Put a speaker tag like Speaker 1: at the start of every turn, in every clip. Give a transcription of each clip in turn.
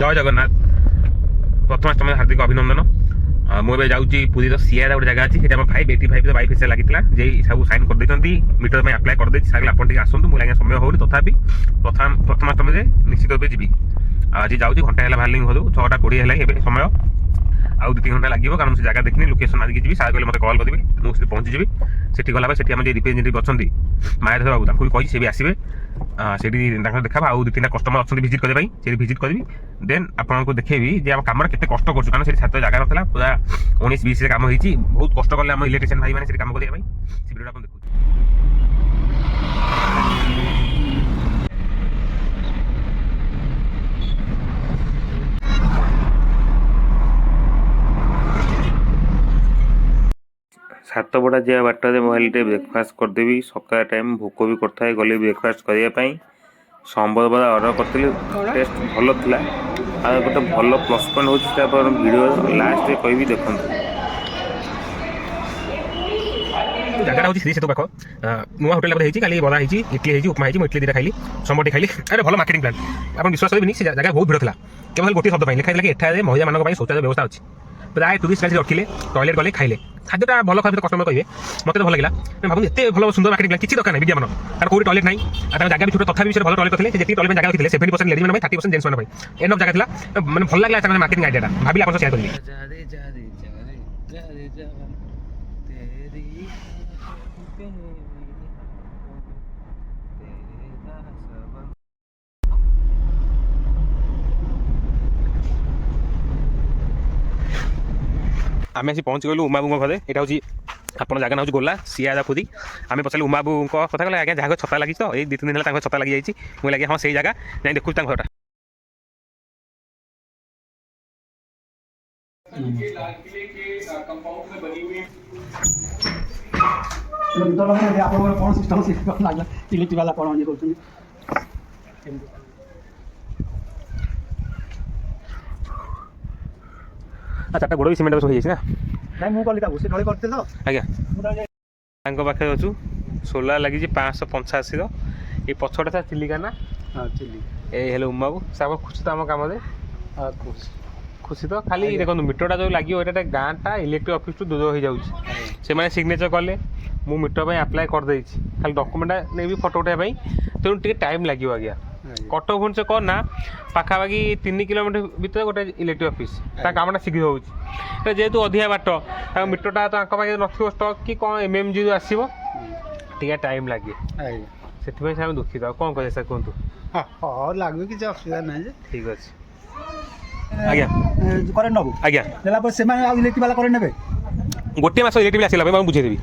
Speaker 1: जय जगन्नाथ प्रथमाष्टमी हार्दिक अभिनंदन मुझे जाऊँगी पुरी सीआर गोटे जगह अच्छी भाई 85 वाई फेस लगी सब साइन कर मीटर में आप्लाय कर देती आप आसतु मुझे समय होनी तथापि प्रथमाष्टमी निश्चित भाव जी आज जाऊँगी घंटा है बाहर घर 6:20 है समय आउ 2-3 घंटा लगे कारण से जगह देखनी लोकेशन मारिकी जी सारे मतलब कॉल करेंगे मुझे पहुँची जी सेठी गला से रिप्रेजेंटेटिव अच्छा मायाधर बाबू कही सी भी आसवे से देखा आउ 2-3 कस्टमर अच्छा विजिट करने से विजिट करी देन आपको देखेबी जे आम कम केते कष्ट कर कारण से छात्र जगह ना पूरा 19-20 काम होती बहुत कष्ट कले आम इलेक्ट्रिशियन भाई मैंने काम करने से वीडियो देखो सातपड़ा जा बाटे मोबाइल ब्रेकफास्ट करदेवी सकाल टाइम भोक भी करता है गली ब्रेकफास्ट करने संबर बड़ा अर्डर करी टेस्ट भल था आ गोटे भल प्लस पॉइंट हो वीडियो लास्ट कह देखो जगह हूँ श्री सेतु पाख नुआ होटेल काली बड़ा इडली उपमा इडली 2टा खाइली संबरटी खाइली अरे भल मार्केटिंग प्लान आप विश्वास करेंगे से जगह बहुत भीड़ था केवल गोटे शब्द लिखा है कि एठारे महिला मानक शौचालय व्यवस्था अच्छी प्राय टूरिस्ट गाड़ी रखिले टॉयलेट गले खाइले खाद्यटा भल खाद्य कस्टमर कहे मत भल लगे भाव एत भल सुंदर मार्केटिंग प्लान किसी दरकार नहीं मीडिया मान कारण कोई टॉयलेट नहीं जगह भी छोट तथा भी भल टॉयलेट थे जी टॉयलेट जगह रखिले 70% लेडीज मैंने 30% जेंट्स मैंने एंड ऑफ जगह था मैंने भल लगे मार्केटिंग आइडिया भाभी आप शेयर करेंगे आम आसी पहुँच गलु उमाबू घरे यहाँ हूँ आप जगह ना हूँ गोला सिया पुरी आम पचारू उमाबू कथा कले आज्ञा जगह छता लगी तो ये 2-3 दिन है छता लगी जाइए मुझे लगे हाँ से जगह नहीं देखूँ घरटा चार्टा गोड़ भी सीमेंट हो जाए ना आज्ञा पाखे अच्छु सोलार लगी 585 ये पछटा था चिलिका ना ये उमाबू सब खुशी तो आम कम खुशी तो खाली देखो मीटरटा जो लगे गाँटा इलेक्ट्रिक ऑफिस टू दूर हो जाए सिग्नेचर कले मु मीटर आप्लाय कर दे खाली डॉक्यूमेंट नहीं फोटो उठाई तेणु टे टाइम लगे आज्ञा कटक भुवनेश्वर कौन ना पाखापाखि 3 किलोमीटर भीतर गोटे इलेक्ट्रिक ऑफिस कामटा शीघ्र हो जेहेतु अधिका बाट मीटरटा तो पाखे नथिबो स्टक कि कौन एमएमजी आसो टे टाइम लगे से दुखित कौन कहे सर कहतु
Speaker 2: हाँ लगे किसी असुविधा ना
Speaker 1: ठीक अच्छे आज्ञा
Speaker 2: करेन्ट नबू
Speaker 1: आज्ञा
Speaker 2: इलेक्ट्रिक वाला करेन्ट ने
Speaker 1: गोटे मस इलेक्ट्रिक आसला बुझेदेवी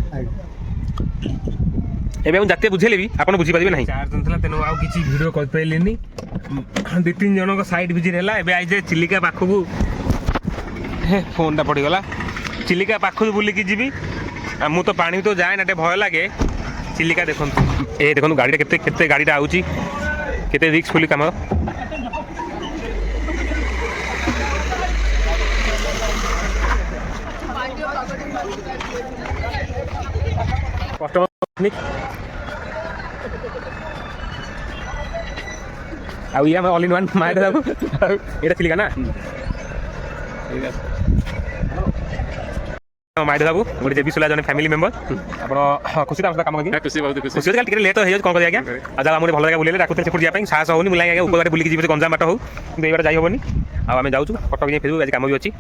Speaker 1: एवं जाते बुझेले भी आप बुझीपारे ना 4 दिन था तेणु आउ कि भिड कर पारे 2-3 जन साइड विजिट है आई चिलिका पाखक फोनटा पड़गला चिलिका पाखक बुलिकी जी मु तो पानी तो जाए ना भय लगे चिलिका देखो ये देखो गाड़ी के गाड़ीटा आउची केते रिस्क फुली काम कस्टमर आउ ये ऑल इन वन मार ये चिलिका ना माइड बाबू गोटे जेबी सोला जन फैमिली मेंबर आप खुशी तो काम करेंगे खुशी बहुत खुशी टे लेट हो कौन करेंगे आज मुझे भल जगह बुले डाकुते सेपट जाए साहस होनी मुझे ऊपर बुलिकी जी गंजाम बाट हो ये बाट जाई हेनी आम जाऊँ कटक जाए फेर आज कम भी अच्छी